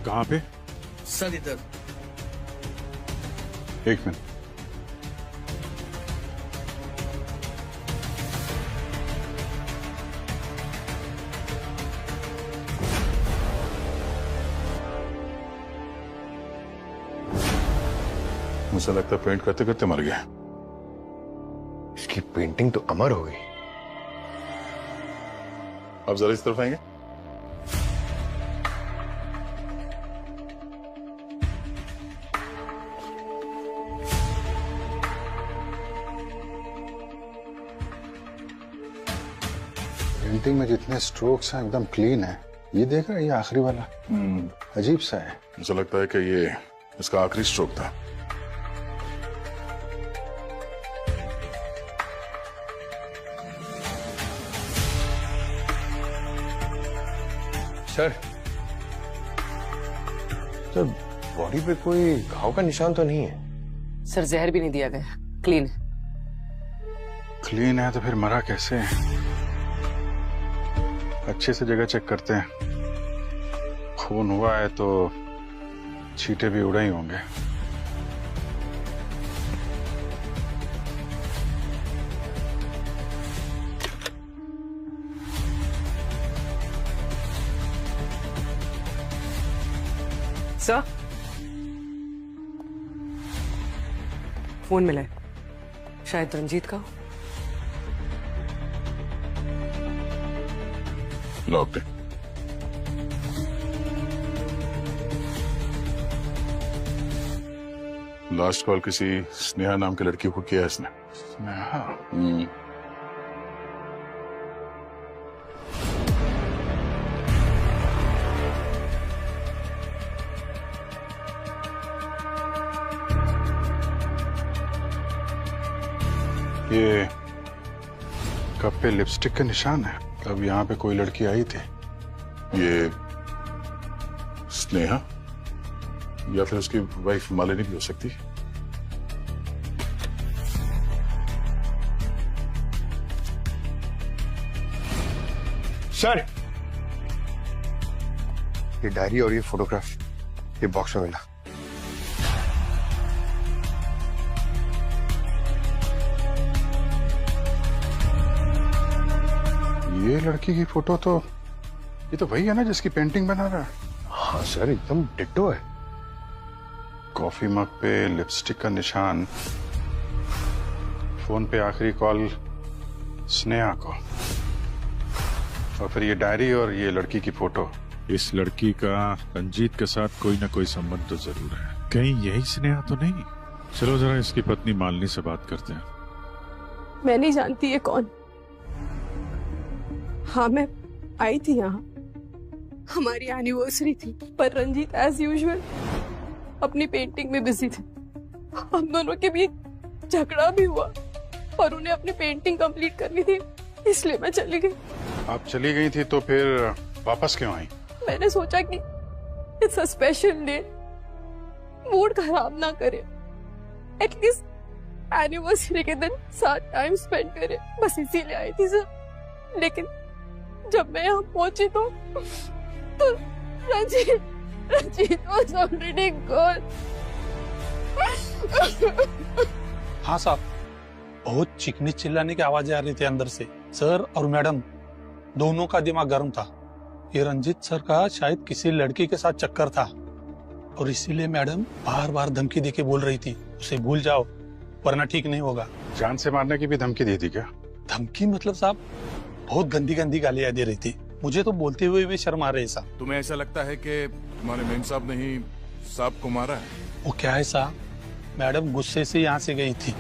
कहाँ पे? सर इधर। एक मिनट। मुझे लगता है पेंट करते करते मर गया। इसकी पेंटिंग तो अमर हो गई। अब जरा इस तरफ आएंगे। पेंटिंग में जितने स्ट्रोक्स हैं एकदम क्लीन है। ये देख रहा है, ये आखिरी वाला अजीब सा है। मुझे लगता है कि ये इसका आखिरी स्ट्रोक था। सर बॉडी पे कोई घाव का निशान तो नहीं है? सर जहर भी नहीं दिया गया, क्लीन है। क्लीन है तो फिर मरा कैसे है? अच्छे से जगह चेक करते हैं। खून हुआ है तो छींटे भी उड़े ही होंगे। सर फोन मिला है, शायद रंजीत का। लॉक्ड है। लास्ट कॉल किसी स्नेहा नाम की लड़की को किया है इसने। स्नेहा? ये कप पे लिपस्टिक का निशान है। अब यहाँ पे कोई लड़की आई थी। ये स्नेहा या फिर उसकी वाइफ मालिनी भी हो सकती है। सर ये डायरी और ये फोटोग्राफ ये बॉक्स में मिला। ये लड़की की फोटो तो ये तो वही है ना जिसकी पेंटिंग बना रहा है। हाँ सर एकदम डिट्टो है। कॉफी मग पे लिपस्टिक का निशान, फोन पे आखिरी कॉल स्नेहा को, और फिर ये डायरी और ये लड़की की फोटो। इस लड़की का रंजीत के साथ कोई ना कोई संबंध तो जरूर है। कहीं यही स्नेहा तो नहीं? चलो जरा इसकी पत्नी मालिनी से बात करते हैं। मैं नहीं जानती ये कौन। हाँ मैं आई थी यहाँ, हमारी एनिवर्सरी थी, पर रंजीत एज यूजुअल अपनी पेंटिंग में बिजी थे। हम दोनों के बीच झगड़ा भी हुआ और उन्हें अपनी पेंटिंग कंप्लीट करनी थी, इसलिए मैं चली गई। आप चली गई थी तो फिर वापस क्यों आई? मैंने सोचा कि it's a special day, mood खराब ना करे, एटलीस्ट एनिवर्सरी के दिन साथ टाइम स्पेंड करे, बस इसीलिए आई थी सर। लेकिन जब मैं यहाँ पहुंची तो रंजीत was already gone। हाँ साहब, बहुत चीखने चिल्लाने की आवाजें आ रही थी अंदर से। सर और मैडम दोनों का दिमाग गर्म था। ये रंजीत सर का शायद किसी लड़की के साथ चक्कर था और इसीलिए मैडम बार बार धमकी देके बोल रही थी उसे भूल जाओ वरना ठीक नहीं होगा। जान से मारने की भी धमकी दी थी क्या? धमकी मतलब साहब बहुत गंदी गंदी गालियां दे रही थी। मुझे तो बोलते हुए भी शर्म आ रही साहब। तुम्हें ऐसा लगता है कि तुम्हारे मेम साहब ने ही साहब को मारा है? वो क्या है साहब, मैडम गुस्से से यहाँ से गई थी।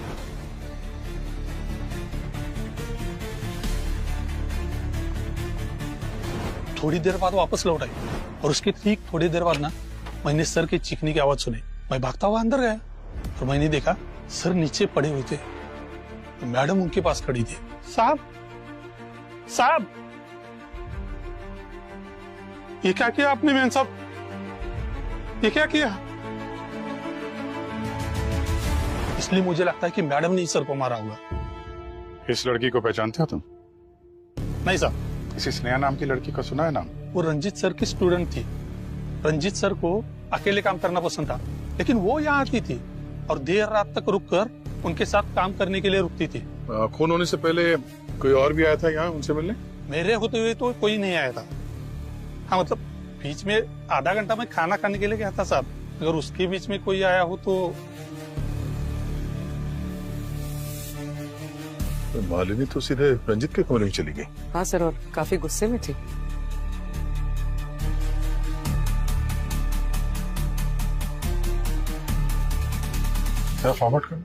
थोड़ी देर बाद वापस लौट आई और उसके ठीक थोड़ी देर बाद ना मैंने सर की चीखने की आवाज सुनी। मैं भागता हुआ अंदर गया और मैंने देखा सर नीचे पड़े हुए थे, तो मैडम उनके पास खड़ी थी। साहब साहब ये क्या किया आपने मैन साहब, ये क्या किया? इसलिए मुझे लगता है कि मैडम ने सर को मारा होगा। इस लड़की को पहचानते हो तुम? नहीं साहब। किसी स्नेहा नाम की लड़की का सुना है नाम? वो रंजीत सर की स्टूडेंट थी। रंजीत सर को अकेले काम करना पसंद था, लेकिन वो यहाँ आती थी और देर रात तक रुककर उनके साथ काम करने के लिए रुकती थी। खून होने से पहले कोई और भी आया था यहाँ उनसे मिलने? मेरे होते हुए तो कोई नहीं आया था। हाँ मतलब बीच में आधा घंटा मैं खाना खाने के लिए गया था साहब, अगर उसके बीच में कोई आया हो तो। मालिनी तो सीधे रंजीत के कमरे में चली गई। हाँ सर, और काफी गुस्से में थी। सर फॉरवर्ड कर।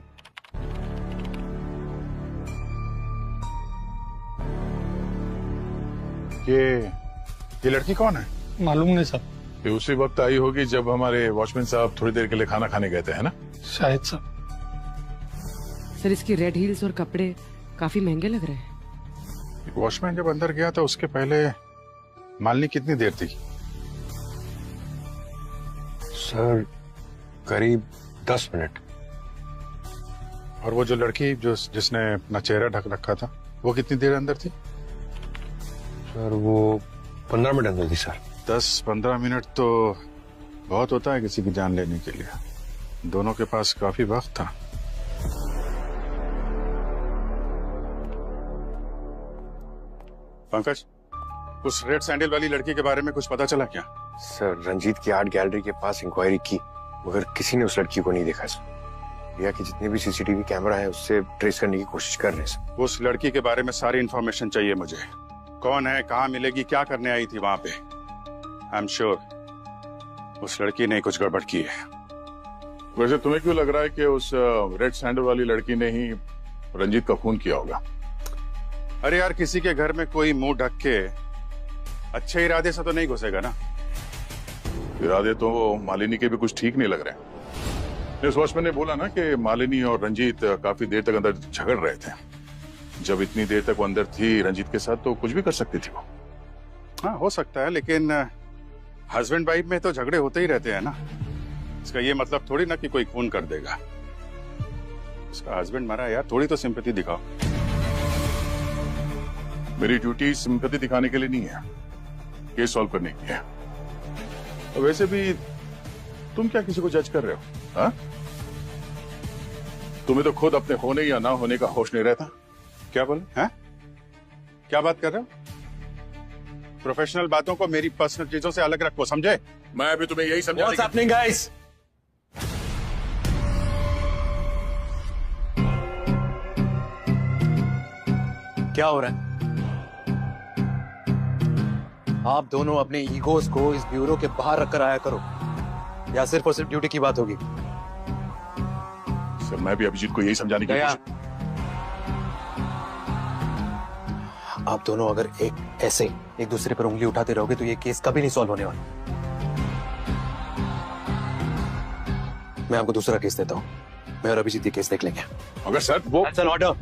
ये लड़की कौन है? मालूम नहीं सर। ये उसी वक्त आई होगी जब हमारे वॉचमैन साहब थोड़ी देर के लिए खाना खाने गए थे, है ना? शायद सर। सर इसकी रेड हील्स और कपड़े काफी महंगे लग रहे हैं। वॉचमैन जब अंदर गया था उसके पहले मालिनी कितनी देर थी? सर करीब 10 मिनट। और वो जो लड़की जिसने अपना चेहरा ढक रखा था वो कितनी देर अंदर थी? सर वो 15 मिनट अंदर थी सर। 10-15 मिनट तो बहुत होता है किसी की जान लेने के लिए। दोनों के पास काफी वक्त था। पंकज, उस रेड सैंडल वाली लड़की के बारे में कुछ पता चला क्या? सर रंजीत की आर्ट गैलरी के पास इंक्वायरी की मगर किसी ने उस लड़की को नहीं देखा सर। भैया की जितने भी सीसीटीवी कैमरा है उससे ट्रेस करने की कोशिश कर रहे हैं सर। उस लड़की के बारे में सारी इंफॉर्मेशन चाहिए मुझे। कौन है, कहाँ मिलेगी, क्या करने आई थी वहां पे? आई एम श्योर उस लड़की ने कुछ गड़बड़ की है। वैसे तुम्हें क्यों लग रहा है कि उस रेड सैंडल वाली लड़की ने ही रंजीत का खून किया होगा? अरे यार, किसी के घर में कोई मुंह ढक के अच्छे इरादे से तो नहीं घुसेगा ना। इरादे तो मालिनी के भी कुछ ठीक नहीं लग रहे। इस वॉचमैन ने बोला ना कि मालिनी और रंजीत काफी देर तक अंदर झगड़ रहे थे। जब इतनी देर तक वो अंदर थी रंजीत के साथ तो कुछ भी कर सकती थी वो। हाँ हो सकता है, लेकिन हस्बैंड वाइफ में तो झगड़े होते ही रहते हैं ना। इसका ये मतलब थोड़ी ना कि कोई खून कर देगा। इसका हस्बैंड मरा यार, थोड़ी तो सिंपैथी दिखाओ। मेरी ड्यूटी सिंपैथी दिखाने के लिए नहीं है, केस सॉल्व करने की है। और वैसे भी तुम क्या किसी को जज कर रहे हो? हाँ, तुम्हें तो खुद अपने होने या ना होने का होश नहीं रहता। क्या बोले? हैं? क्या बात कर रहे हो? प्रोफेशनल बातों को मेरी पर्सनल चीजों से अलग रखो, समझे? मैं अभी तुम्हें यही समझा। What's happening, guys? क्या हो रहा है? आप दोनों अपने ईगोस को इस ब्यूरो के बाहर रखकर आया करो, या सिर्फ और सिर्फ ड्यूटी की बात होगी? सर मैं भी अभिजीत को यही समझाने की कोशिश। आप दोनों अगर ऐसे एक दूसरे पर उंगली उठाते रहोगे तो ये केस कभी नहीं सॉल्व होने वाला। मैं आपको दूसरा केस देता हूँ, मैं और अभिजीत ये केस देख लेंगे। अगर सर वो That's an order.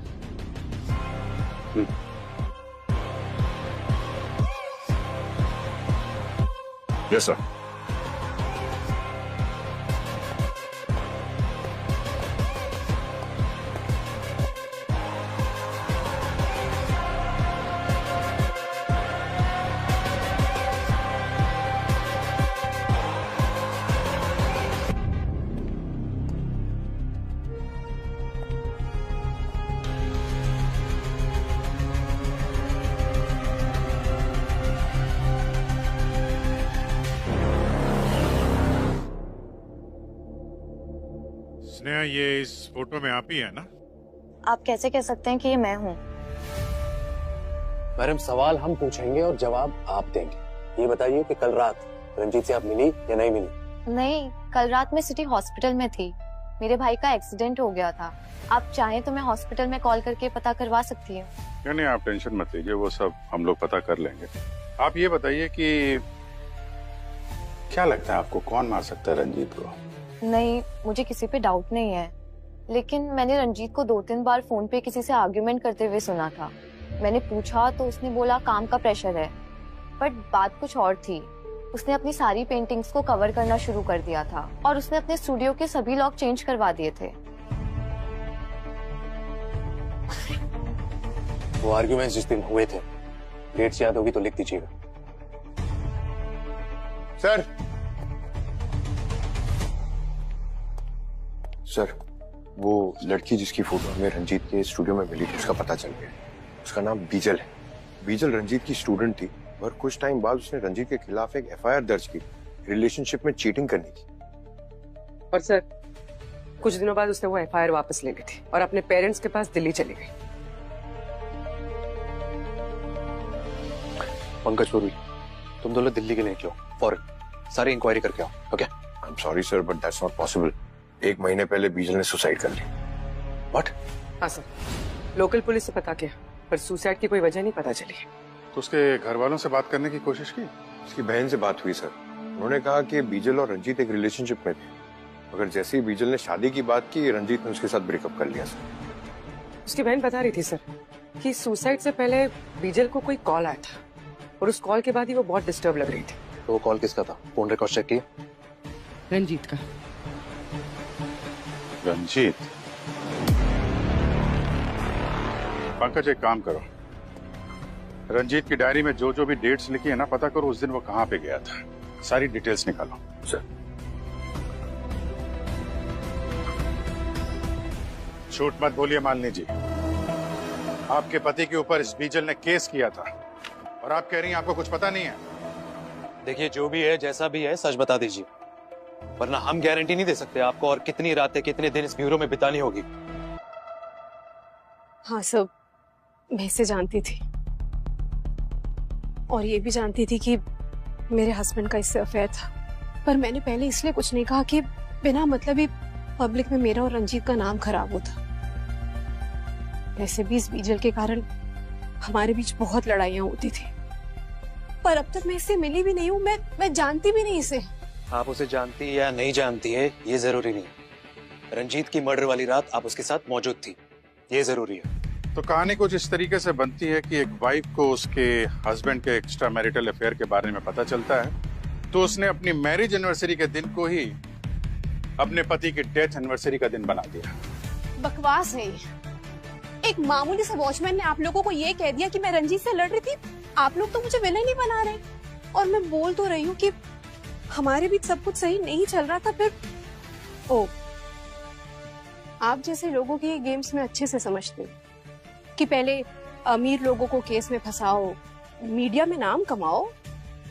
Yes sir. Sneha, ये इस फोटो में आप ही है ना? आप कैसे कह सकते हैं कि ये मैं हूँ? मैडम सवाल हम पूछेंगे और जवाब आप देंगे। ये बताइए कि कल रात रंजीत से आप मिली या नहीं मिली? नहीं, कल रात मैं सिटी हॉस्पिटल में थी। मेरे भाई का एक्सीडेंट हो गया था। आप चाहें तो मैं हॉस्पिटल में कॉल करके पता करवा सकती हूँ। नहीं, आप टेंशन मत लीजिए, वो सब हम लोग पता कर लेंगे। आप ये बताइए कि क्या लगता है आपको, कौन मार सकता है रंजीत को? नहीं, मुझे किसी पे डाउट नहीं है, लेकिन मैंने रंजीत को 2-3 बार फोन पे किसी से आर्ग्यूमेंट करते हुए सुना था। मैंने पूछा तो उसने बोला काम का प्रेशर है, बट बात कुछ और थी। उसने अपनी सारी पेंटिंग्स को कवर करना शुरू कर दिया था और उसने अपने स्टूडियो के सभी लॉक चेंज करवा दिए थे। वो आर्ग्यूमेंट्स जिस दिन हुए थे, डेट्स याद होगी तो लिख दीजिएगा। सर सर, वो लड़की जिसकी फोटो हमें रंजीत के स्टूडियो में मिली थी, उसका पता चल गया। उसका नाम बीजल है। बीजल रंजीत की स्टूडेंट थी और कुछ टाइम बाद उसने रंजीत के खिलाफ एक एफआईआर दर्ज की रिलेशनशिप में चीटिंग करने की। और सर, कुछ दिनों बाद उसने वो एफआईआर वापस ले ली थी और अपने पेरेंट्स के पास दिल्ली चली गई। पंकज पुरी, तुम दोनों दिल्ली के लिए निकलो फौरन, सारी इंक्वायरी करके आओ। Okay? I am sorry sir, but that's not possible. 1 महीने पहले बीजल ने सुसाइड कर ली। व्हाट? हाँ सर, लोकल पुलिस से पता किया पर सुसाइड की कोई वजह नहीं पता चली। तो उसके घर वालों से बात करने की कोशिश की? उसकी बहन से बात हुई सर। उन्होंने कहा कि बीजल और रंजीत एक रिलेशनशिप में थे, मगर जैसे ही बीजल ने शादी की बात की, रंजीत ने उसके साथ ब्रेकअप कर लिया सर। उसकी बहन बता रही थी सर कि सुसाइड से पहले बीजल को कोई कॉल आया था और उस कॉल के बाद ही वो बहुत डिस्टर्ब लग रही थी। तो वो कॉल किसका था? फोन रिकॉर्ड चेक किए? रंजीत का। रंजीत? पंकज, एक काम करो, रंजीत की डायरी में जो जो भी डेट्स लिखी है ना, पता करो उस दिन वो कहाँ पे गया था। सारी डिटेल्स निकालो। सर। झूठ मत बोलिए मालिनी जी, आपके पति के ऊपर इस बीजल ने केस किया था और आप कह रही हैं आपको कुछ पता नहीं है। देखिए, जो भी है, जैसा भी है, सच बता दीजिए, वरना हम गारंटी नहीं दे सकते आपको और कितनी रातें, कितने दिन इस ब्यूरो में बितानी होगी। हाँ सब, मैं इसे जानती थी और ये भी जानती थी कि मेरे हस्बैंड का इससे अफेयर था, पर मैंने पहले इसलिए कुछ नहीं कहा कि बिना मतलब ही पब्लिक में मेरा और रंजीत का नाम खराब होता। वैसे भी इस बीजल के कारण हमारे बीच बहुत लड़ाइयां होती थी, पर अब तक मैं इससे मिली भी नहीं हूँ, मैं जानती भी नहीं इसे। आप उसे जानती या नहीं जानती है ये जरूरी नहीं। रंजीत की मर्डर वाली रात आप उसके साथ मौजूद थी, ये जरूरी है। तो कहानी कुछ इस तरीके से बनती है कि एक वाइफ को उसके हस्बैंड के एक्स्ट्रा मैरिटल अफेयर के बारे में पता चलता है, तो उसने अपनी मैरिज एनिवर्सरी के दिन को ही अपने पति की डेथ एनिवर्सरी का दिन बना दिया। बकवास है ये। एक मामूली सा वॉचमैन ने आप लोगों को ये कह दिया कि मैं रंजीत से लड़ रही थी। आप लोग तो मुझे विलेन ही बना रहे, और मैं बोल तो रही हूँ कि हमारे बीच सब कुछ सही नहीं चल रहा था। फिर ओ, आप जैसे लोगों की गेम्स में अच्छे से समझते कि पहले अमीर लोगों को केस में फंसाओ, मीडिया में नाम कमाओ,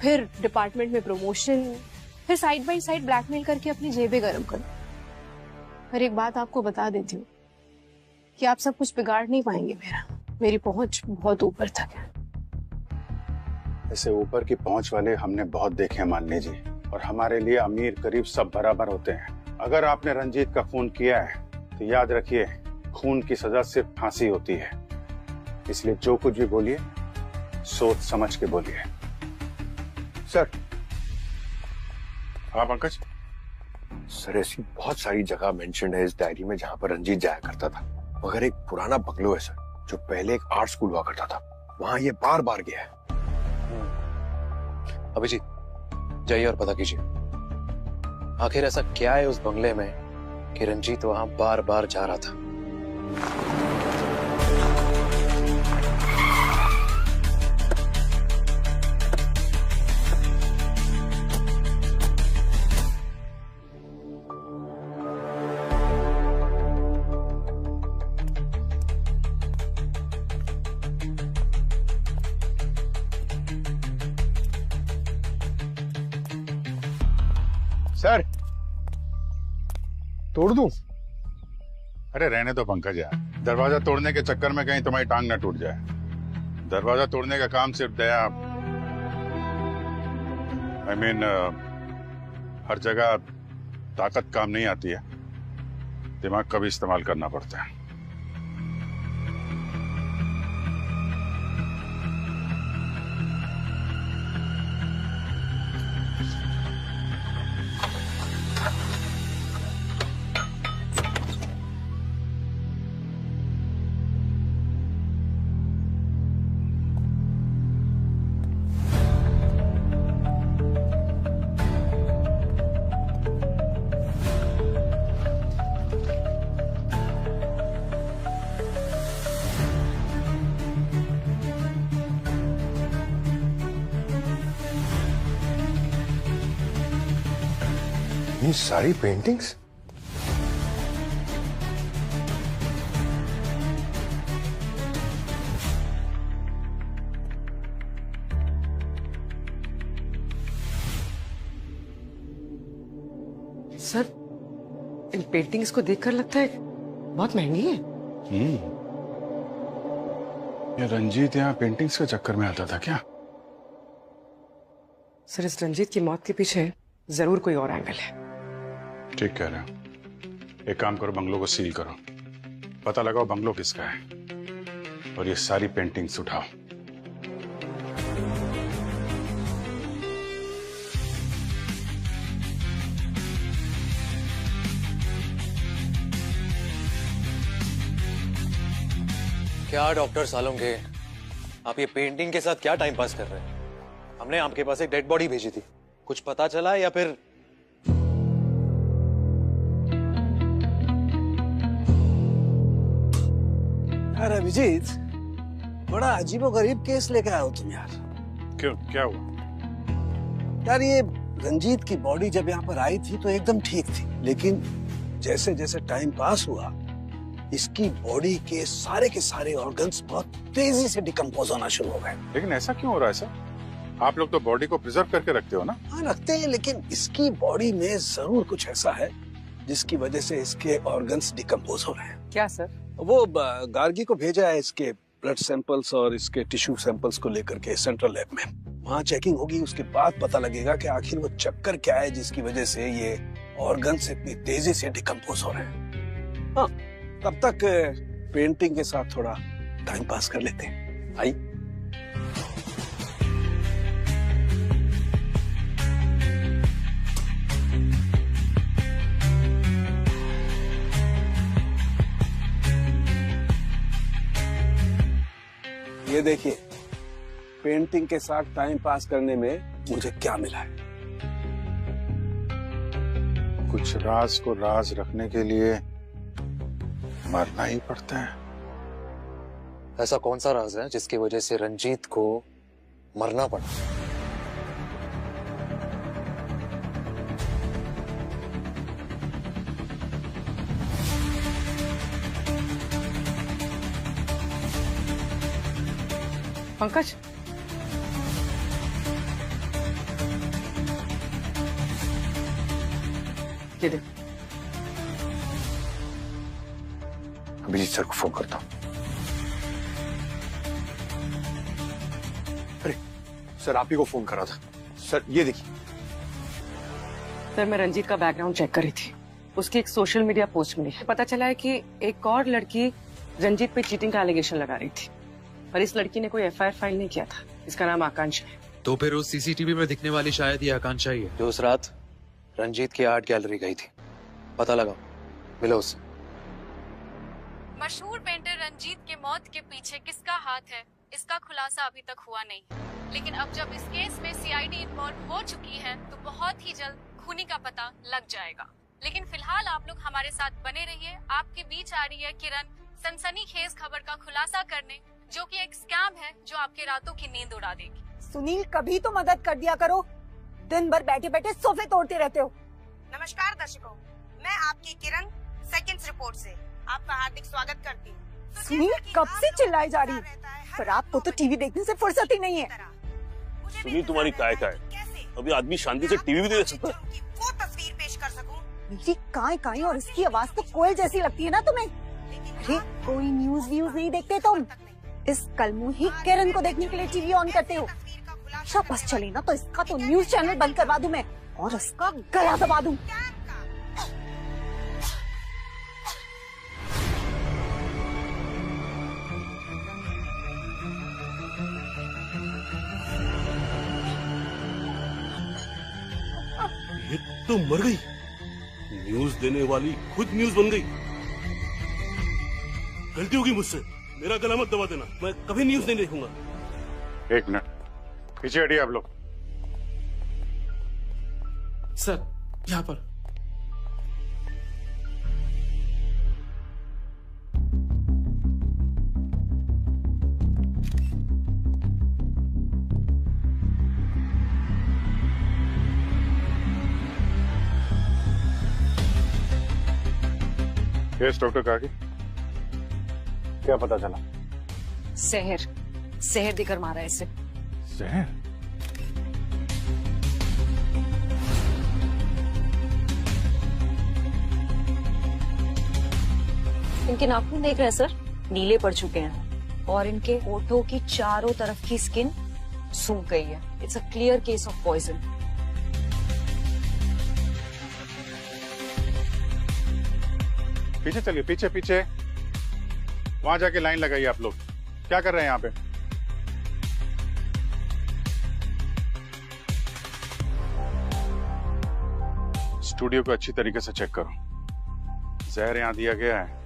फिर डिपार्टमेंट में प्रमोशन, फिर साइड बाय साइड ब्लैकमेल करके अपनी जेबें गर्म करो। पर एक बात आपको बता देती हूँ कि आप सब कुछ बिगाड़ नहीं पाएंगे। मेरी पहुंच बहुत ऊपर तक है। ऐसे ऊपर की पहुंच वाले हमने बहुत देखे हैं मालिनी जी, और हमारे लिए अमीर गरीब सब बराबर होते हैं। अगर आपने रंजीत का खून किया है तो याद रखिए, खून की सजा सिर्फ फांसी होती है। इसलिए जो कुछ भी बोलिए सोच समझ के बोलिए। सर। हाँ पंकज। सर, ऐसी बहुत सारी जगह मेंशन है इस डायरी में जहां पर रंजीत जाया करता था, मगर एक पुराना बंगलो है सर, जो पहले एक आर्ट स्कूल हुआ करता था, वहां ये बार बार गया है। अभिजीत, जाइए और पता कीजिए आखिर ऐसा क्या है उस बंगले में कि रंजीत वहां बार बार जा रहा था। सर, तोड़ दूं? अरे रहने दो पंकज यार, दरवाजा तोड़ने के चक्कर में कहीं तुम्हारी टांग ना टूट जाए। दरवाजा तोड़ने का काम सिर्फ दया, I mean, हर जगह ताकत काम नहीं आती है, दिमाग का भी इस्तेमाल करना पड़ता है। ये सारी पेंटिंग्स? सर, इन पेंटिंग्स को देखकर लगता है बहुत महंगी है। ये रंजीत यहाँ पेंटिंग्स के चक्कर में आता था क्या? सर, इस रंजीत की मौत के पीछे जरूर कोई और एंगल है। ठीक कह रहे हो। एक काम करो, बंगलों को सील करो, पता लगाओ बंगलो किसका है, और ये सारी पेंटिंग्स उठाओ। क्या डॉक्टर सालुंखे, आप ये पेंटिंग के साथ क्या टाइम पास कर रहे हैं? हमने आपके पास एक डेड बॉडी भेजी थी, कुछ पता चला या फिर? यार अभिजीत, बड़ा अजीबोगरीब केस लेके आए हो तुम यार। क्यों, क्या हुआ? यार ये रंजीत की बॉडी जब यहाँ पर आई थी तो एकदम ठीक थी, लेकिन जैसे जैसे टाइम पास हुआ इसकी बॉडी के सारे ऑर्गन्स बहुत तेजी से डिकम्पोज होना शुरू हो गए। लेकिन ऐसा क्यों हो रहा है सर? आप लोग तो बॉडी को प्रिजर्व करके रखते हो ना? हाँ रखते हैं, लेकिन इसकी बॉडी में जरूर कुछ ऐसा है जिसकी वजह से इसके ऑर्गन्स डिकम्पोज हो रहे हैं। क्या सर? वो गार्गी को भेजा है इसके ब्लड सैंपल्स और इसके टिश्यू सैंपल्स को लेकर के सेंट्रल लैब में। वहाँ चेकिंग होगी, उसके बाद पता लगेगा कि आखिर वो चक्कर क्या है जिसकी वजह से ये ऑर्गन्स इतनी तेजी से डिकम्पोज हो रहे हैं। हाँ, तब तक पेंटिंग के साथ थोड़ा टाइम पास कर लेते हैं। आई ये देखिए, पेंटिंग के साथ टाइम पास करने में मुझे क्या मिला है। कुछ राज को राज रखने के लिए मरना ही पड़ता है। ऐसा कौन सा राज है जिसकी वजह से रंजीत को मरना पड़ा? पंकज, ये देख। अभिजीत सर को फोन करता हूँ। अरे सर, आप ही को फोन करा था। सर ये देखिए। सर, मैं रंजीत का बैकग्राउंड चेक कर रही थी, उसकी एक सोशल मीडिया पोस्ट मिली। पता चला है कि एक और लड़की रंजीत पे चीटिंग का एलिगेशन लगा रही थी, पर इस लड़की ने कोई एफआईआर फाइल नहीं किया था। इसका नाम आकांक्षा है। तो फिर उस सीसीटीवी में दिखने वाली शायद ये आकांक्षा ही है जो उस रात रंजीत की आर्ट गैलरी गई थी। पता लगाओ, मिलो उससे। मशहूर पेंटर रंजीत के मौत के पीछे किसका हाथ है, इसका खुलासा अभी तक हुआ नहीं, लेकिन अब जब इस केस में सीआईडी इन्वॉल्व हो चुकी है तो बहुत ही जल्द खूनी का पता लग जाएगा। लेकिन फिलहाल आप लोग हमारे साथ बने रहिए। आपके बीच आ रही है किरण, सनसनीखेज खबर का खुलासा करने, जो कि एक स्कैम है जो आपके रातों की नींद उड़ा देगी। सुनील, कभी तो मदद कर दिया करो, दिन भर बैठे बैठे सोफे तोड़ते रहते हो। नमस्कार दर्शकों, मैं आपकी किरण सेकंड्स रिपोर्ट से आपका हार्दिक स्वागत करती हूँ। सुनील कब से चिल्लाई जा रही है, पर आपको तो टीवी देखने से फुर्सत ही नहीं है। सुनील, तुम्हारी काय है? अभी आदमी शांति से टीवी भी नहीं देख सकता। वो तस्वीर पेश कर सकूं। मेरी काय और इसकी आवाज तो कोयल जैसी लगती है ना तुम्हें? अरे कोई न्यूज व्यूज नहीं देखते तुम? इस कलमुही किरण को देखने के लिए टीवी ऑन करते हो। बस चले ना तो इसका तो न्यूज चैनल बंद करवा दूं मैं और इसका गला दबा दूं। ये तो मर गई। न्यूज देने वाली खुद न्यूज बन गई। गलती होगी मुझसे, मेरा गला मत दबा देना। मैं कभी न्यूज नहीं देखूंगा। एक मिनट पीछे हटिए आप लोग। सर, यहाँ पर। यस डॉक्टर काकी, क्या पता चला? जहर देकर मारा इसे। जहर? इनके नाखून देख रहे हैं सर, नीले पड़ चुके हैं और इनके होठों की चारों तरफ की स्किन सूख गई है। It's a clear case of poison. पीछे चलिए, पीछे पीछे, वहां जाके लाइन लगाइए। आप लोग क्या कर रहे हैं यहाँ पे? स्टूडियो को अच्छी तरीके से चेक करो। जहर यहां दिया गया है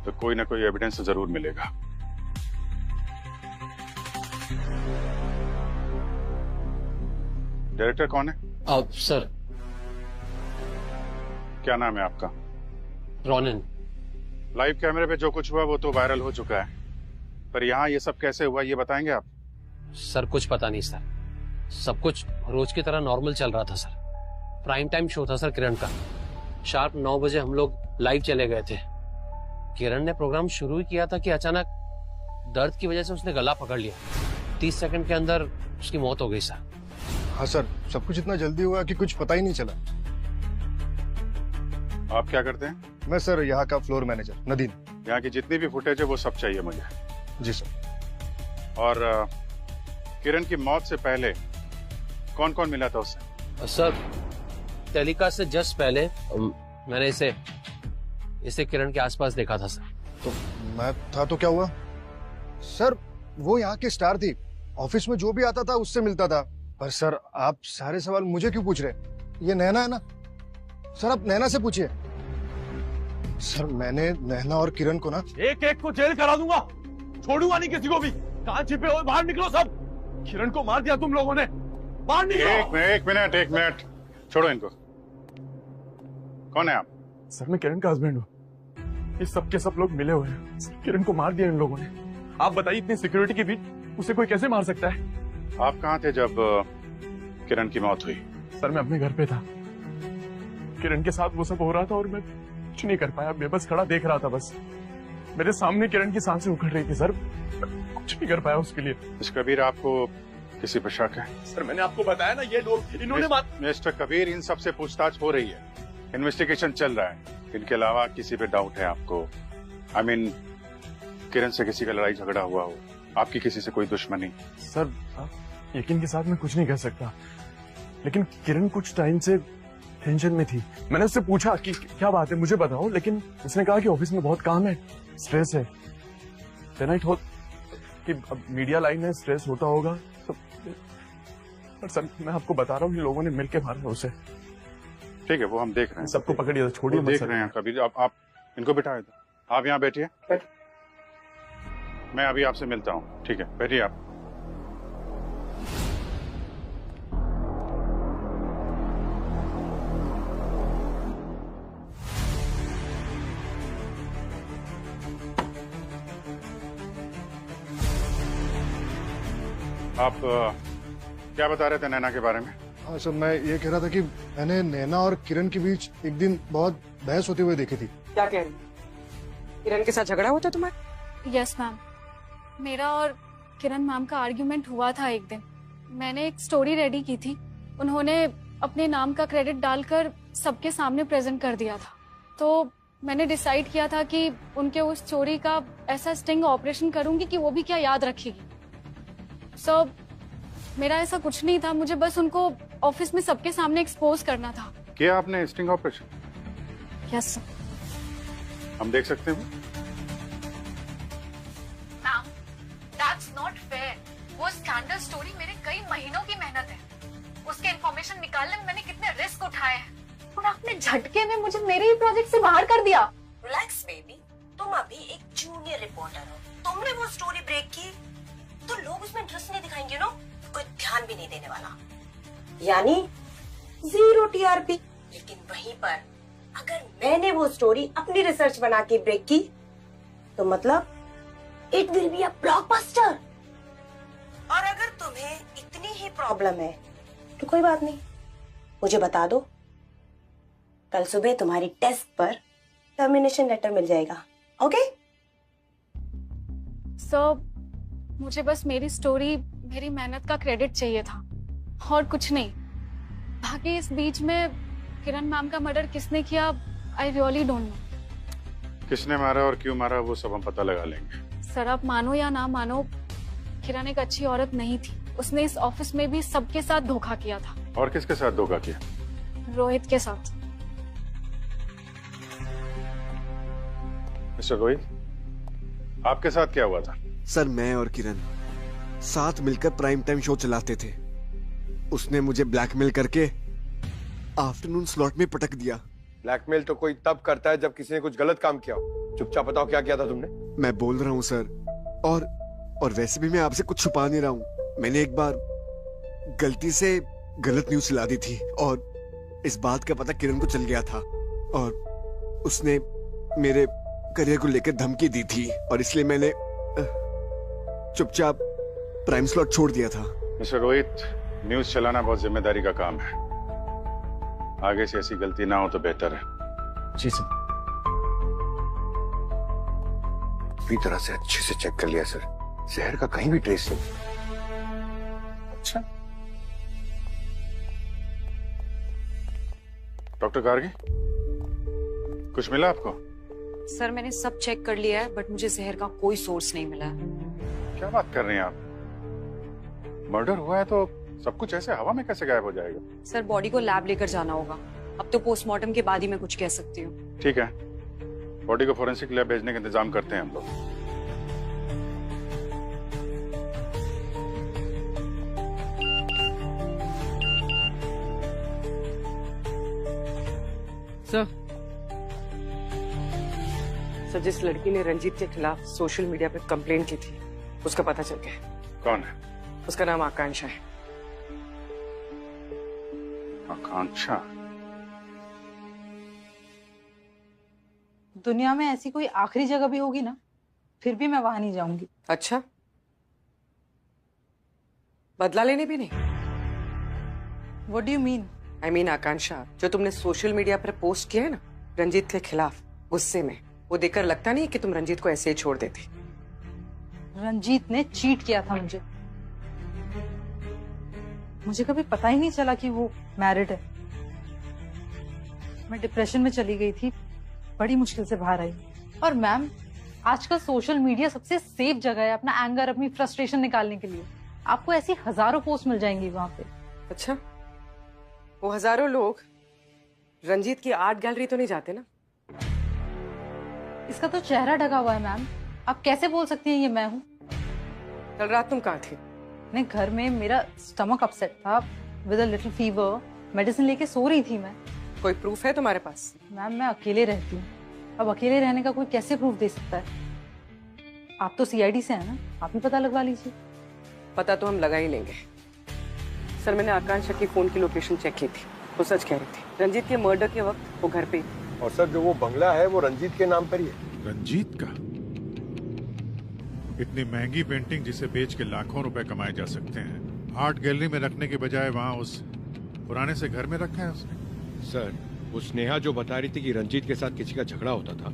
तो कोई ना कोई एविडेंस जरूर मिलेगा। डायरेक्टर कौन है? सर, क्या नाम है आपका? रोनिन। लाइव कैमरे पे जो कुछ हुआ वो तो वायरल हो चुका है, पर यहाँ ये सब कैसे हुआ ये बताएंगे आप? सर कुछ पता नहीं सर, सब कुछ रोज की तरह नॉर्मल चल रहा था सर। प्राइम टाइम शो था सर किरण का। शार्प 9 बजे हम लोग लाइव चले गए थे। किरण ने प्रोग्राम शुरू ही किया था कि अचानक दर्द की वजह से उसने गला पकड़ लिया। 30 सेकंड के अंदर उसकी मौत हो गई सर। हाँ सर, सब कुछ इतना जल्दी हुआ कि कुछ पता ही नहीं चला। आप क्या करते हैं? मैं सर यहाँ का फ्लोर मैनेजर नदीम। यहाँ की जितनी भी फुटेज है वो सब चाहिए मुझे। जी सर। और किरण की मौत से पहले कौन कौन मिला था उससे? सर टेलीकास्ट से जस्ट पहले मैंने इसे किरण के आसपास देखा था सर। तो मैं था तो क्या हुआ? सर वो यहाँ की स्टार थी, ऑफिस में जो भी आता था उससे मिलता था। पर सर आप सारे सवाल मुझे क्यों पूछ रहे? ये नैना है ना सर, आप नैना से पूछिए। सर मैंने नैना और किरण को ना एक एक को जेल करा दूंगा, छोड़ूंगा नहीं किसी को भी। कहाँ छिपे हो? बाहर निकलो सब। किरण को मार दिया तुम लोगों ने, बाहर निकलो। एक मिनट छोड़ो इनको। कौन है आप? सर मैं किरण का हस्बैंड हूँ। इस सब के सब लोग मिले हुए हैं। किरण को मार दिया इन लोगों ने। आप बताइए इतनी सिक्योरिटी के बीच उसे कोई कैसे मार सकता है? आप कहाँ थे जब किरण की मौत हुई? सर मैं अपने घर पे था, किरण के साथ वो सब हो रहा था और मैं कुछ नहीं कर पाया। मैं बस खड़ा देख रहा था। बस मेरे सामने किरण की सांसें उखड़ रही थी सर, कुछ नहीं कर पाया उसके लिए। मिस्टर कबीर, आपको किसी पर शक है? सर मैंने आपको बताया ना, ये लोग इन्होंने मिस्टर कबीर, इन सब से पूछताछ हो रही है, इन्वेस्टिगेशन चल रहा है। इनके अलावा किसी पे डाउट है आपको? आई मीन किरण से किसी का लड़ाई झगड़ा हुआ हो, आपकी किसी से कोई दुश्मनी? सर यकीन के साथ मैं कुछ नहीं कह सकता, लेकिन किरण कुछ टाइम से टेंशन में थी। मैंने उससे पूछा कि क्या बात है मुझे बताओ, लेकिन उसने कहा कि ऑफिस में बहुत काम है, स्ट्रेस है। देन आई थॉट कि अब मीडिया लाइन है, स्ट्रेस होता होगा तो। पर सर मैं आपको बता रहा हूँ, इन लोगों ने मिलकर मारा उसे। ठीक है, वो हम देख रहे हैं। सबको पकड़िए, छोड़िए। देख रहे हैं कबीर। आप इनको बिठाए दो। आप यहाँ बैठिए, मैं अभी आपसे मिलता हूँ। ठीक है, बैठिए आप। आप क्या बता रहे थे नैना के बारे में? हाँ सर, मैं ये कह रहा था कि मैंने नैना और किरण के बीच एक दिन बहुत बहस होते हुए देखी थी। क्या कह रही? किरण के साथ झगड़ा हुआ था तुम्हारा? यस मैम, मेरा और किरण मैम का आर्ग्यूमेंट हुआ था एक दिन। मैंने एक स्टोरी रेडी की थी, उन्होंने अपने नाम का क्रेडिट डालकर सबके सामने प्रेजेंट कर दिया था। तो मैंने डिसाइड किया था कि उनके उस स्टोरी का ऐसा स्टिंग ऑपरेशन करूंगी कि वो भी क्या याद रखेगी। सो मेरा ऐसा कुछ नहीं था, मुझे बस उनको ऑफिस में सबके सामने एक्सपोज करना था। क्या आपने स्टिंग ऑपरेशन? Yes sir. हम देख सकते हैं? Ma'am, that's not fair. वो स्कैंडल स्टोरी मेरे कई महीनों की मेहनत है। उसके इंफॉर्मेशन निकालने में मैंने कितने रिस्क उठाए हैं, और आपने झटके में मुझे मेरे ही प्रोजेक्ट से बाहर कर दिया। रिलैक्स बेबी, तुम अभी एक जूनियर रिपोर्टर हो। तुमने वो स्टोरी ब्रेक की तो लोग उसमें इंटरेस्ट नहीं दिखाएंगे, नो कोई ध्यान भी नहीं देने वाला, यानी 0 टीआरपी। लेकिन वहीं पर अगर मैंने वो स्टोरी अपनी रिसर्च बना के ब्रेक की तो मतलब it will be a blockbuster. और अगर तुम्हें इतनी ही प्रॉब्लम है तो कोई बात नहीं, मुझे बता दो, कल सुबह तुम्हारी डेस्क पर टर्मिनेशन लेटर मिल जाएगा। ओके? सर मुझे बस मेरी स्टोरी, मेरी मेहनत का क्रेडिट चाहिए था और कुछ नहीं। बाकी इस बीच में किरण मैम का मर्डर किसने किया, आई रियली डोंट नो। किसने मारा और क्यों मारा वो सब हम पता लगा लेंगे। सर आप मानो या ना मानो, किरण एक अच्छी औरत नहीं थी। उसने इस ऑफिस में भी सबके साथ धोखा किया था। और किसके साथ धोखा किया? रोहित के साथ। मिस्टर रोहित, आपके साथ क्या हुआ था? सर मैं और किरण साथ मिलकर प्राइम टाइम शो चलाते थे। उसने मुझे ब्लैकमेल करके आफ्टरनून स्लॉट में पटक दिया। ब्लैकमेल तो कोई तब करता है जब किसी ने कुछ गलत काम किया हो। चुपचाप बताओ क्या किया था तुमने? मैं बोल रहा हूँ सर, और वैसे भी मैं आपसे कुछ छुपा नहीं रहा हूँ। मैंने एक बार गलती से गलत न्यूज चला दी थी और इस बात का पता किरण को चल गया था और उसने मेरे करियर को लेकर धमकी दी थी और इसलिए मैंने चुपचाप प्राइम स्लॉट छोड़ दिया था। मिस्टर रोहित, न्यूज चलाना बहुत जिम्मेदारी का काम है। आगे से ऐसी गलती ना हो तो बेहतर है। जी सर। पूरी तरह से अच्छे से चेक कर लिया सर, जहर का कहीं भी ट्रेस नहीं। अच्छा, डॉक्टर गार्गी, कुछ मिला आपको? सर मैंने सब चेक कर लिया है बट मुझे जहर का कोई सोर्स नहीं मिला है। क्या बात कर रही हैं आप? मर्डर हुआ है तो सब कुछ ऐसे हवा में कैसे गायब हो जाएगा? सर बॉडी को लैब लेकर जाना होगा। अब तो पोस्टमार्टम के बाद ही मैं कुछ कह सकती हूँ। ठीक है, बॉडी को फोरेंसिक लैब भेजने का इंतजाम करते हैं हम लोग। सर जिस लड़की ने रंजीत के खिलाफ सोशल मीडिया पे कंप्लेंट की थी उसका पता चल गया। कौन है? उसका नाम आकांक्षा है। आकांक्षा? दुनिया में ऐसी कोई आखिरी जगह भी होगी ना, फिर भी मैं वहां नहीं जाऊंगी। अच्छा, बदला लेने भी नहीं? What do you mean? I mean आकांक्षा, जो तुमने सोशल मीडिया पर पोस्ट किया है ना रंजीत के खिलाफ, गुस्से में, वो देखकर लगता नहीं कि तुम रंजीत को ऐसे ही छोड़ देती। रंजीत ने चीट किया था मुझे कभी पता ही नहीं चला कि वो मैरिड है। मैं डिप्रेशन में चली गई थी, बड़ी मुश्किल से बाहर आई। और मैम, आजकल सोशल मीडिया सबसे सेफ जगह है अपना एंगर, अपनी फ्रस्ट्रेशन निकालने के लिए। आपको ऐसी हजारों पोस्ट मिल जाएंगी वहां पे। अच्छा, वो हजारों लोग रंजीत की आर्ट गैलरी तो नहीं जाते ना? इसका तो चेहरा ढका हुआ है मैम, आप कैसे बोल सकती हैं ये मैं हूँ? कल रात तुम कहाँ थी? नहीं, घर में मेरा स्टमक अपसेट था with a little fever, medicine लेके सो रही थी मैं। कोई प्रूफ है तुम्हारे पास? मैम मैं अकेले रहती हूँ, अब अकेले रहने का कोई कैसे प्रूफ दे सकता है? आप तो सीआईडी से हैं ना, आप ही पता लगवा लीजिए। पता तो हम लगा ही लेंगे। सर मैंने आकांक्षा की फोन की लोकेशन चेक की थी, वो सच कह रही थी। रंजीत के मर्डर के वक्त वो घर पे। और सर जो वो बंगला है वो रंजीत के नाम पर ही है। रंजीत का? इतनी महंगी पेंटिंग जिसे बेच के लाखों रुपए कमाए जा सकते हैं, आर्ट गैलरी में रखने के बजाय वहाँ उस पुराने से घर में रखा है उसने। सर वो स्नेहा जो बता रही थी कि रंजीत के साथ किसी का झगड़ा होता था,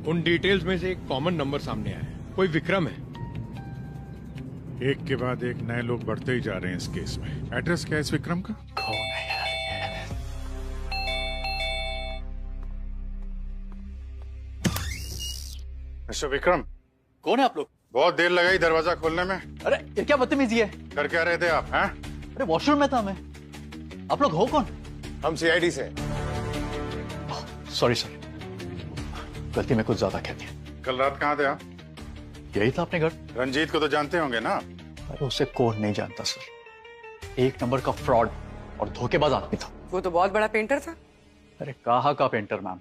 उन डिटेल्स में से एक कॉमन नंबर सामने आया है, कोई विक्रम है। एक के बाद एक नए लोग बढ़ते ही जा रहे हैं इस केस में। एड्रेस क्या है इस विक्रम का? कौन है यार? मिस्टर विक्रम। कौन है आप लोग? बहुत देर लगाई दरवाजा खोलने में। अरे ये क्या बदतमीजी है? कर क्या रहे थे आप? हैं? अरे वॉशरूम में था मैं। आप लोग हो कौन? हम सीआईडी से। सॉरी सर, गलती में कुछ ज्यादा कह दिया। कल रात कहाँ थे आप? यही था अपने घर। रंजीत को तो जानते होंगे ना? अरे उसे कौन नहीं जानता सर, एक नंबर का फ्रॉड और धोखेबाज आदमी था। वो तो बहुत बड़ा पेंटर था। अरे कहाँ का पेंटर मैम,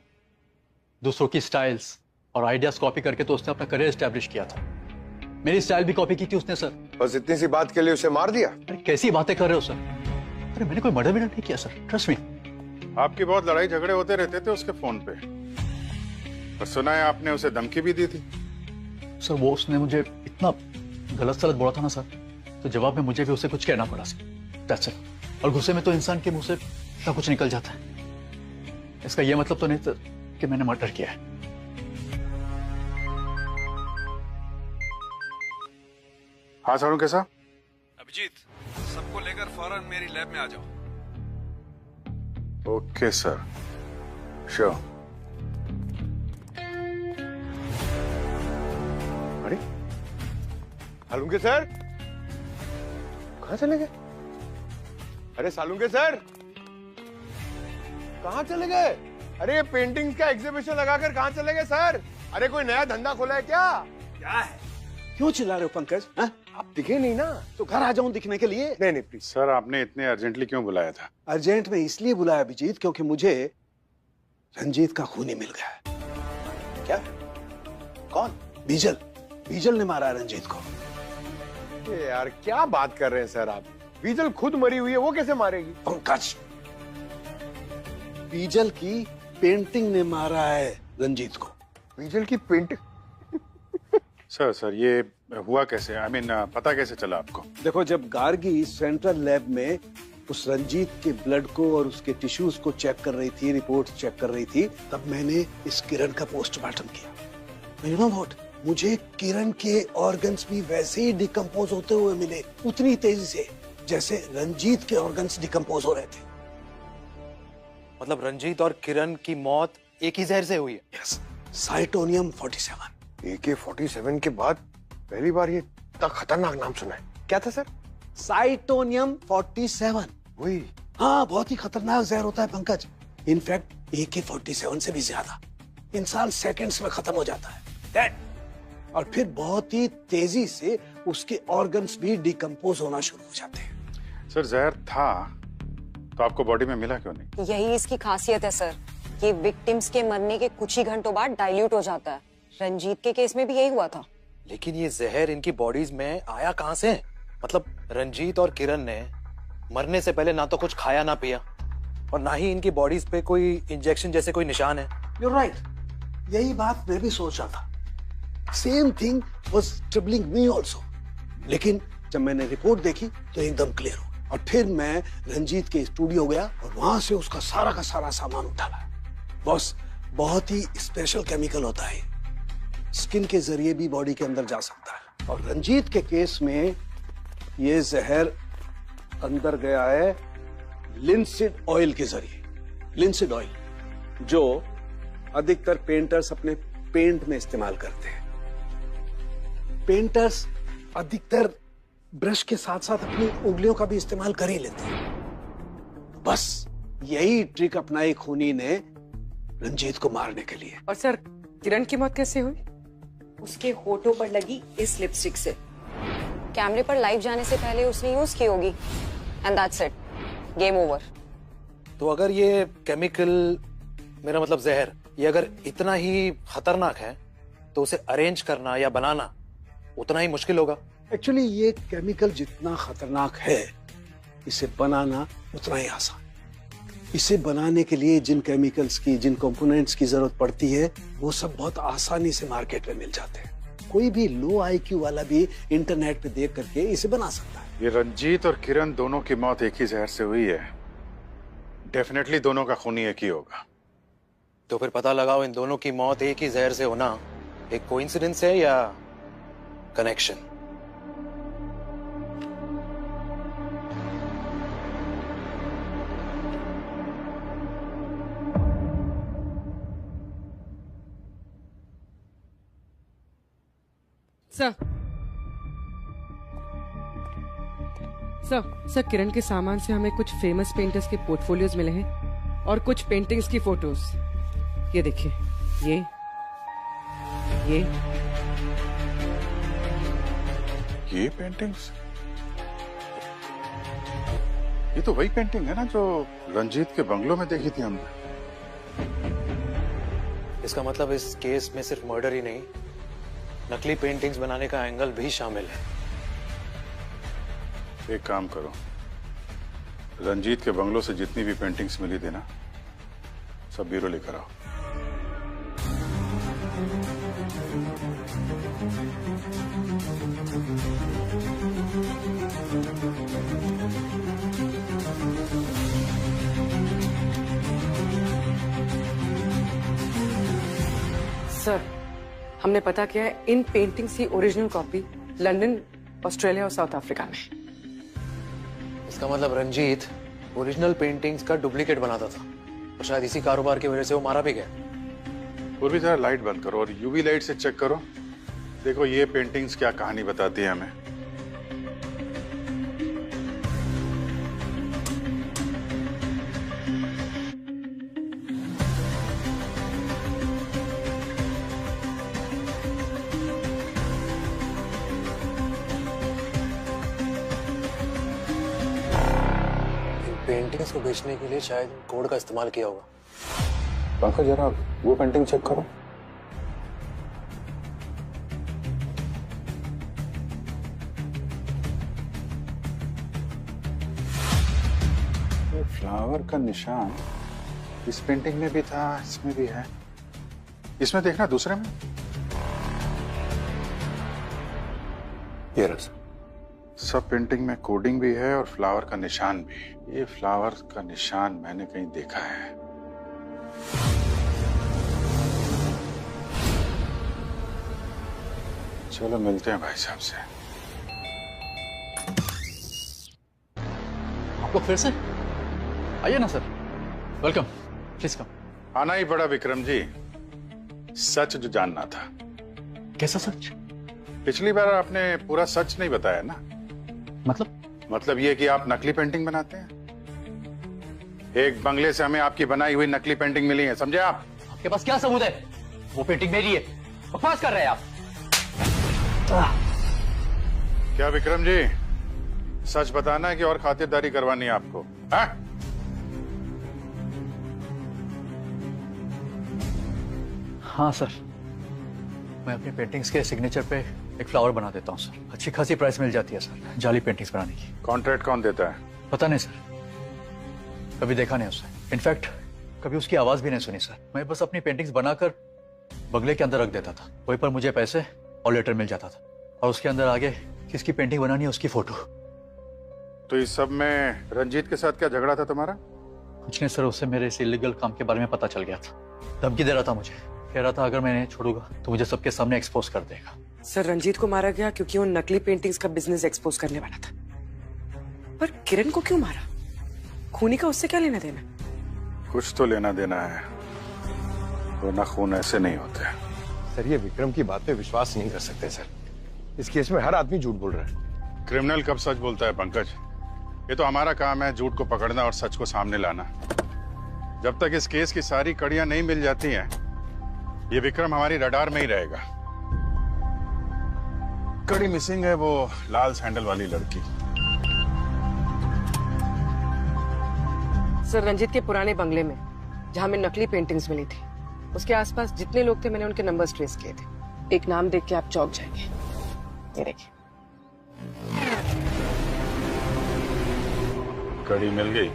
दूसरों की स्टाइल्स और आइडियाज कॉपी करके तो उसने अपना करियर एस्टेब्लिश किया था। मेरी स्टाइल भी कॉपी की थी उसने सर। बस इतनी सी बात के लिए उसे मार दिया? अरे कैसी बातें कर रहे हो सर? अरे मैंने कोई मर्डर नहीं किया सर, ट्रस्ट मी। आपकी बहुत लड़ाई झगड़े होते रहते थे उसके फोन पे, और सुना है आपने उसे धमकी भी दी थी। सर वो उसने मुझे इतना गलत सलत बोला था ना सर, तो जवाब में मुझे भी उसे कुछ कहना पड़ा सर। That's it. और गुस्से में तो इंसान के मुंह से क्या कुछ निकल जाता है। इसका ये मतलब तो नहीं था कि मैंने मर्डर किया है। हाँ सारू कैसा? अभिजीत, सबको लेकर फौरन मेरी लैब में आ जाओ। Okay sir, sure. Salunke sir कहाँ चले गए? अरे सालुंके सर कहाँ चले गए? अरे ये पेंटिंग्स का एग्जीबिशन लगाकर कहाँ चले गए सर? अरे कोई नया धंधा खोला है क्या? क्या है? क्यों चिल्ला रहे हो पंकज? आप दिखे नहीं ना, तो घर आ जाऊं दिखने के लिए। नहीं प्लीज सर, आपने इतने अर्जेंटली क्यों बुलाया था? अर्जेंट में इसलिए बुलाया अभिजीत, क्योंकि मुझे रंजीत का खूनी मिल गया है। क्या? कौन? बीजल। बीजल ने मारा रंजीत को। ये यार क्या बात कर रहे हैं सर आप? बीजल खुद मरी हुई है, वो कैसे मारेगी? पंकज, बीजल की पेंटिंग ने मारा है रंजीत को। बीजल की पेंटिंग? सर ये हुआ कैसे? आई मीन पता कैसे चला आपको? देखो, जब गार्गी सेंट्रल लैब में उस रंजीत के ब्लड को और उसके टिश्यूज को चेक कर रही थी, रिपोर्ट चेक कर रही थी, तब मैंने इस किरण का पोस्टमार्टम किया। यू नो व्हाट, मुझे किरण के ऑर्गन्स भी वैसे ही डिकम्पोज होते हुए मिले, उतनी तेजी से जैसे रंजीत के ऑर्गन्स डिकम्पोज हो रहे थे। मतलब रंजीत और किरण की मौत एक ही जहर से हुई है? यस, साइटोनियम 47। AK-47 के बाद पहली बार ये इतना खतरनाक नाम सुना है। क्या था सर? साइटोनियम 47। वही? हाँ, बहुत ही खतरनाक जहर होता है पंकज। इनफैक्ट AK-47 से भी ज्यादा। इंसान सेकंड्स में खत्म हो जाता है। और फिर बहुत ही तेजी से उसके ऑर्गन्स भी डिकम्पोज होना शुरू हो जाते हैं। सर जहर था तो आपको बॉडी में मिला क्यों नहीं? यही इसकी खासियत है सर, कि विक्टिम्स के मरने के कुछ ही घंटों बाद डाइल्यूट हो जाता है। रंजीत के केस में भी यही हुआ था। लेकिन ये जहर इनकी बॉडीज में आया कहाँ से? मतलब रंजीत और किरण ने मरने से पहले ना तो कुछ खाया ना पिया, और ना ही इनकी बॉडीज पे कोई इंजेक्शन जैसे कोई निशान है। You're right. यही बात मैं भी सोच रहा था। Same thing was troubling me also. लेकिन जब मैंने रिपोर्ट देखी तो एकदम क्लियर हो, और फिर मैं रंजीत के स्टूडियो गया और वहां से उसका सारा का सारा सामान उठाया। बॉस, बहुत ही स्पेशल केमिकल होता है, स्किन के जरिए भी बॉडी के अंदर जा सकता है। और रंजीत के केस में ये जहर अंदर गया है लिंसिड ऑयल के जरिए। लिंसिड ऑयल जो अधिकतर पेंटर्स अपने पेंट में इस्तेमाल करते हैं। पेंटर्स अधिकतर ब्रश के साथ साथ अपनी उंगलियों का भी इस्तेमाल कर ही लेते हैं। बस यही ट्रिक अपनाई खूनी ने रंजीत को मारने के लिए। और सर, किरण की मौत कैसे हुई? उसके होठों पर लगी इस लिपस्टिक से। कैमरे पर लाइव जाने से पहले उसने यूज की होगी, and that's it, game over. तो अगर ये केमिकल, मेरा मतलब जहर, ये अगर इतना ही खतरनाक है तो उसे अरेंज करना या बनाना उतना ही मुश्किल होगा। एक्चुअली ये केमिकल जितना खतरनाक है, इसे बनाना उतना ही आसान। इसे बनाने के लिए जिन केमिकल्स की, जिन कंपोनेंट्स की जरूरत पड़ती है, वो सब बहुत आसानी से मार्केट में मिल जाते हैं। कोई भी लो IQ वाला भी इंटरनेट पे देख करके इसे बना सकता है। ये रंजीत और किरण दोनों की मौत एक ही जहर से हुई है। डेफिनेटली दोनों का खूनी एक ही होगा। तो फिर पता लगाओ, इन दोनों की मौत एक ही जहर से होना एक कोइंसिडेंस है या कनेक्शन? सर, किरण के सामान से हमें कुछ फेमस पेंटर्स के पोर्टफोलियोज मिले हैं और कुछ पेंटिंग्स की फोटोज। ये देखिए, ये पेंटिंग्स, ये तो वही पेंटिंग है ना जो रंजीत के बंगलों में देखी थी हमने। इसका मतलब इस केस में सिर्फ मर्डर ही नहीं, नकली पेंटिंग्स बनाने का एंगल भी शामिल है। एक काम करो, रंजीत के बंगलों से जितनी भी पेंटिंग्स मिली थी ना, सब ब्यूरो लेकर आओ। सर, हमने पता किया है, इन पेंटिंग्स की ओरिजिनल कॉपी लंदन, ऑस्ट्रेलिया और साउथ अफ्रीका में। इसका मतलब रंजीत ओरिजिनल पेंटिंग्स का डुप्लीकेट बनाता था, और शायद इसी कारोबार की वजह से वो मारा भी गया। और भी जरा लाइट बंद करो और यूवी लाइट से चेक करो, देखो ये पेंटिंग्स क्या कहानी बताती है हमें। पेंटिंग्स को बेचने के लिए शायद कोड का इस्तेमाल किया होगा। पंकज जरा वो पेंटिंग चेक करो। ये फ्लावर का निशान इस पेंटिंग में भी था, इसमें भी है। इसमें देखना दूसरे में। ये रहा। सब पेंटिंग में कोडिंग भी है और फ्लावर का निशान भी। ये फ्लावर का निशान मैंने कहीं देखा है। चलो मिलते हैं भाई साहब से। आपको फिर से आइए ना सर, वेलकम, प्लीज कम। आना ही पड़ा विक्रम जी, सच जो जानना था। कैसा सच? पिछली बार आपने पूरा सच नहीं बताया ना। मतलब ये कि आप नकली पेंटिंग बनाते हैं। एक बंगले से हमें आपकी बनाई हुई नकली पेंटिंग मिली है, समझे आप? आपके पास क्या सबूत है? वो पेंटिंग मेरी है, बकवास कर रहे हैं आप। क्या विक्रम जी, सच बताना है कि और खातिरदारी करवानी है आपको? हाँ? हाँ सर, मैं अपनी पेंटिंग्स के सिग्नेचर पे एक फ्लावर बना देता हूँ सर। अच्छी खासी प्राइस मिल जाती है सर जाली पेंटिंग्स बनाने की। कॉन्ट्रैक्ट कौन देता है? पता नहीं सर, कभी देखा नहीं उससे। इनफैक्ट कभी उसकी आवाज भी नहीं सुनी सर। मैं बस अपनी पेंटिंग्स बनाकर बंगले के अंदर रख देता था, वहीं पर मुझे पैसे और लेटर मिल जाता था, और उसके अंदर आगे किसकी पेंटिंग बनानी है उसकी फोटो। तो इस सब में रंजीत के साथ क्या झगड़ा था तुम्हारा? कुछ नहीं सर, उससे मेरे इस इलीगल काम के बारे में पता चल गया था। धमकी दे रहा था मुझे, कह रहा था अगर मैं इन्हें छोड़ूंगा तो मुझे सबके सामने एक्सपोज कर देगा। सर रंजीत को मारा गया क्योंकि वो नकली पेंटिंग्स का बिजनेस एक्सपोज करने वाला था। पर किरण को क्यों मारा? खूनी का उससे क्या लेना देना? कुछ तो लेना देना है, वरना खून ऐसे नहीं होते। सर ये विक्रम की बात पे विश्वास नहीं कर सकते सर। इस केस में हर आदमी झूठ बोल रहा है। क्रिमिनल कब सच बोलता है पंकज? ये तो हमारा काम है झूठ को पकड़ना और सच को सामने लाना। जब तक इस केस की सारी कड़ियां नहीं मिल जाती हैं, ये विक्रम हमारी रडार में ही रहेगा। कड़ी मिसिंग है वो लाल सैंडल वाली लड़की। सर रंजीत के पुराने बंगले में जहां में नकली पेंटिंग्स मिली थी, उसके आसपास जितने लोग थे मैंने उनके नंबर्स ट्रेस किए थे। एक नाम देख के आप चौंक जाएंगे। ये देखिए, कड़ी मिल गई।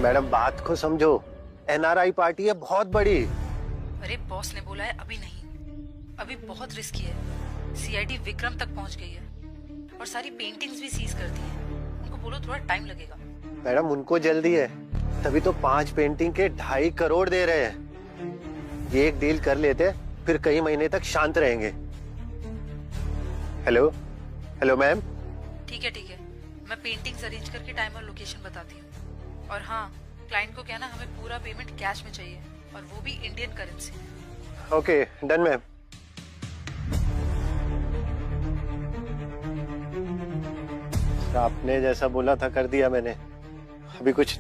मैडम बात को समझो, एनआरआई पार्टी है बहुत बड़ी। अरे बॉस ने बोला है अभी नहीं, अभी बहुत रिस्की है। सीआईडी विक्रम तक पहुंच गई है और सारी पेंटिंग्स भी सीज कर दी है। उनको बोलो थोड़ा टाइम लगेगा। मैडम उनको जल्दी है, तभी तो 5 पेंटिंग के 2.5 करोड़ दे रहे हैं। ये एक डील कर लेते फिर कई महीने तक शांत रहेंगे। Hello hello ma'am. ठीक है, मैं पेंटिंग्स अरेंज करके टाइम और लोकेशन बताती हूँ। और हाँ, क्लाइंट को कहना हमें पूरा पेमेंट कैश में चाहिए, और वो भी Indian currency. Okay done ma'am. आपने जैसा बोला था कर दिया मैंने, अभी कुछ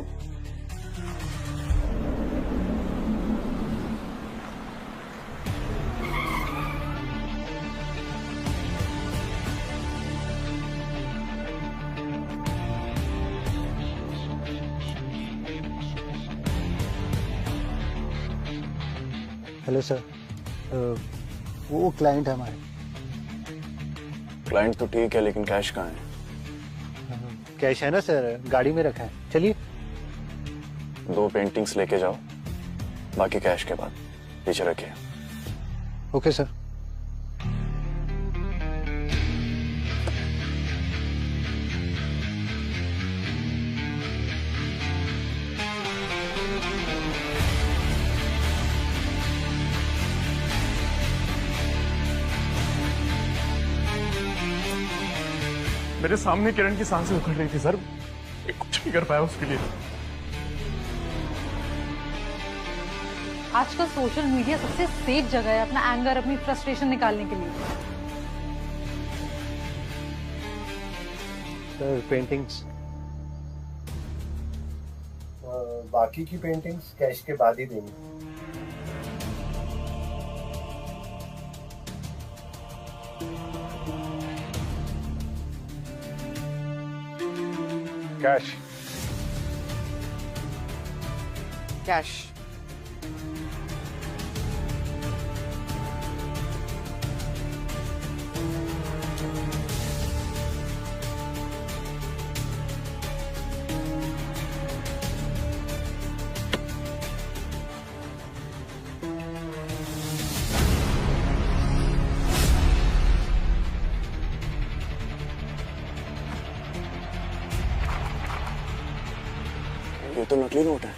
हेलो सर, वो क्लाइंट है हमारे। क्लाइंट तो ठीक है, लेकिन कैश कहाँ है? कैश है ना सर, गाड़ी में रखा है। चलिए। 2 पेंटिंग्स लेके जाओ, बाकी कैश के बाद पीछे रखिए। Okay sir. मेरे सामने किरण की सांसें उखड़ रही थी सर, मैं कुछ नहीं कर पाया उसके लिए। आजकल सोशल मीडिया सबसे सेफ जगह है अपना एंगर, अपनी फ्रस्ट्रेशन निकालने के लिए। सर पेंटिंग्स, बाकी की पेंटिंग्स कैश के बाद ही देंगे। कैश। कैश। ये तो नकली नोट है।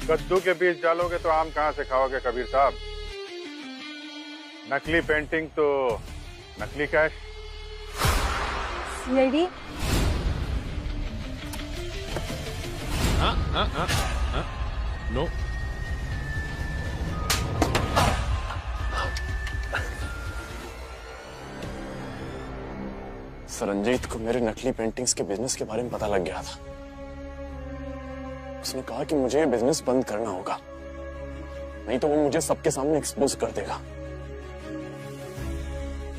कद्दू के बीज डालोगे तो आम कहाँ से खाओगे कबीर साहब? नकली पेंटिंग तो नकली कैश। सीआईडी। नो। रंजीत को मेरे नकली पेंटिंग्स के बिजनेस के बारे में पता लग गया था। उसने कहा कि मुझे बिजनेस बंद करना होगा, नहीं तो वो मुझे सबके सामने एक्सपोज कर देगा।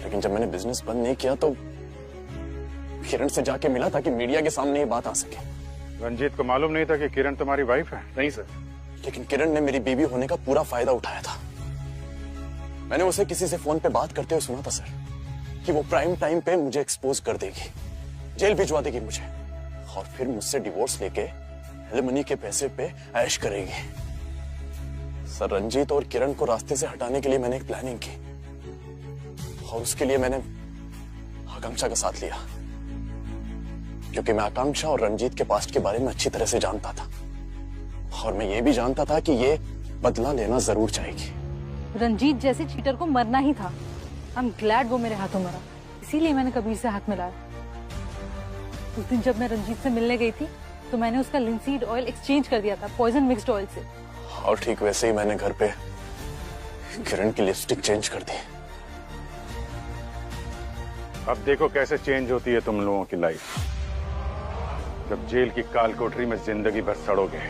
लेकिन जब मैंने बिजनेस बंद नहीं किया तो किरण से जाके मिला ताकि मीडिया के सामने ये बात आ सके। रंजीत को मालूम नहीं था कि किरण तुम्हारी वाइफ है? नहीं सर, लेकिन किरण ने मेरी बीवी होने का पूरा फायदा उठाया था। मैंने उसे किसी से फोन पे बात करते हुए सुना था सर कि वो प्राइम टाइम पे मुझे एक्सपोज कर देगी, जेल भिजवा देगी मुझे, और फिर मुझसे डिवोर्स लेके एलिमनी के पैसे पे ऐश करेगी। सर, रंजीत और किरण को रास्ते से हटाने के लिए मैंने एक प्लानिंग की, और उसके लिए मैंने आकांक्षा का साथ लिया, क्योंकि मैं आकांक्षा और रंजीत के पास्ट के बारे में अच्छी तरह से जानता था, और मैं ये भी जानता था कि ये बदला लेना जरूर चाहेगी। रंजीत जैसे चीटर को मरना ही था। आई एम ग्लैड वो मेरे हाथों मरा, इसीलिए मैंने कबीर से हाथ मिलाया। उस दिन जब मैं रंजीत से मिलने गई थी तो मैंने उसका लिंसीड ऑयल एक्सचेंज कर दिया था पॉइजन मिक्स्ड ऑयल से। और ठीक वैसे ही मैंने घर पे किरण की लिपस्टिक चेंज कर दी। अब देखो कैसे चेंज होती है तुम लोगों की लाइफ, जब जेल की काल कोठरी में जिंदगी भर सड़ोगे।